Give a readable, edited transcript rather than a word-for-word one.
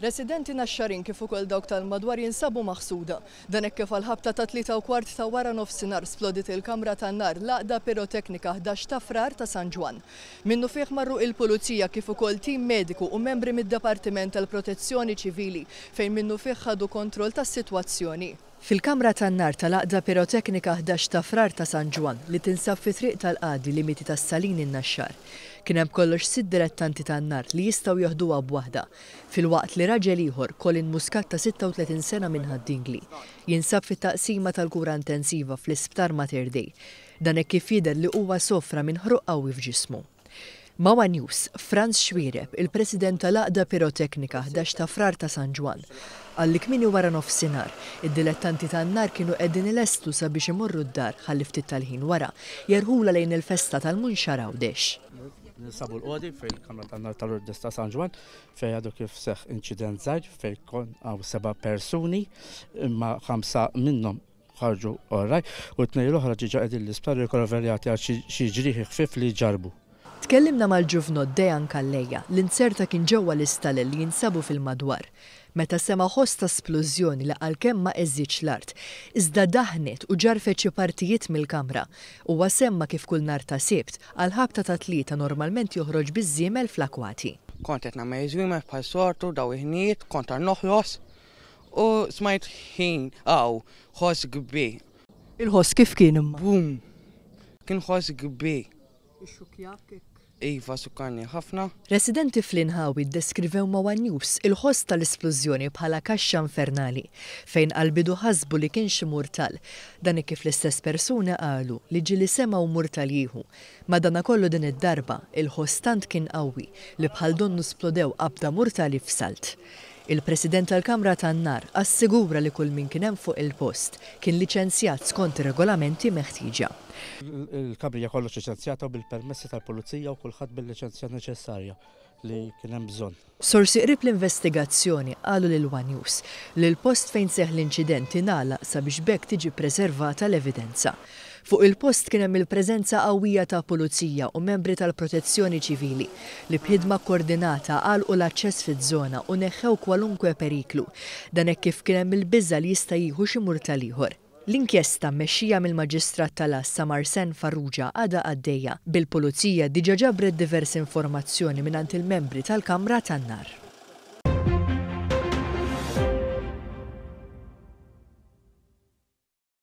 Residenti naxxarin kif ukoll dawk tal-madwar jinsabu maħsuda. Dan hekk kif għall-ħabta ta' 3:15 ta' wara nofsinhar splodit il-kamra tan-nar laqda piroteknika 11 ta' frar ta' San Ġwan. Minnu fih marru il-pulizija kif ukoll tim mediku u membri mid-Dipartiment tal-Protezzjoni Ċivili fejn minnu fih ħadu kontroll tas-sitwazzjoni. Fil-kamra tan-nar tal-aqda piroteknika 11 ta' frar ta' San Ġwan li tinsab fi triq tal-qadi limiti tas-Salini n-Naxxar. Kien hemm kollox 6 dilettanti tan-nar li jistgħu jaħduha b'waħda. Filwaqt li raġel ieħor Colin Muscat ta' 36 sena minn Ħaddingli jinsab fit-taqsima tal-kura intensiva fl-Isptar Mater Dei. Dan hekk kif jidher li huwa sofra minn ħruq qawwi f'ġismu. Mawa News, Franz Xwiereb, il-President tal-Aqda Piroteknika 11 ta' frar ta' San Ġwan, għalli kmini wara nofsinhar, id-dilettanti tan-nar kienu qegħdin ilestu sabiex imorru d-dar ħalli ftit tal-ħin wara jerħula lejn il-festa tal-Munxar Għawdex. Nisabu l-qodi fil-kamra tan-nar tal-Ordis ta' San Ġwan fejn għadu kif seħħ inċident żgħir fejn kon hawn 7 persuni imma 5 minnhom ħarġu orraj u 2 l-oħra ġiġa qegħdin l-isptar rikoverjati għal xi ġrieħi ħfief li ġarbu. Tkellimna mal-ġuvnod Dejan Kalleja l-inserta kien ġewwa l-istalel li jinsabu fil-madwar. Meta sema ħoss ta' splużjoni li għalkemm ma eżżitx l-art, iżda daħnet u ġarfet xi partijiet mill-kamra. Huwa semma kif kull nar ta' Sibt għal-ħabta ta' 3 normalment joħroġ biż-żiemel fl-akwati. Kont qed nagħmel żwiemel bħal sortu daw il-ħniet, kont noħlos u smajt ħin ħoss kbir. Il-ħoss kif kien imma? Bum! Kien ħoss kbir. Ix-xukjak Iva sukkarni ħafna. Residenti fl-Inħawi ddeskrivew Mawa News il-ħoss tal-isplużjoni bħala kaxxa infernali fejn qalbidu ħasbu li kien xi murtal. Dan kif l-istess persuna qalu li ġieli semgħu murtal jieħu. Madankollu din id-darba il-ħoss tant kien qawwi li bħal donnu splodew qabda murtali f'Salt. Il-President tal-Kamra tan-Nar assigura li kull min kien hemm fuq il-post kien liċenzjat skont ir-regolamenti meħtieġa. Il-kabrija kollox liċenzjata bil-permessi tal-Pulizija u kulħadd bil-liċenzja neċessarja li kien hemm bżonn. Sorsi qrib l-investigazzjoni qalu lil One News li l-post fejn seħħ l-inċident ingħalaq sabiex bekk tiġi preservata l-evidenza. Fuq il-post kien hemm il-preżenza qawwija ta' pulizija u membri tal-Protezzjoni Ċivili li b'ħidma koordinata għalqu l-aċċess fiż-żona u neħħew kwalunkwe periklu. Dan hekk kif kien hemm il-biża' li jista' jieħu xi murtal ieħor. L-inkjesta mmexxija mill-Maġistrat tal-Assa Marsen Farrugia għadha għaddejja. Bil-Pulizija diġà ġabret diversi informazzjoni mingħand il-membri tal-Kamra tan-Nar.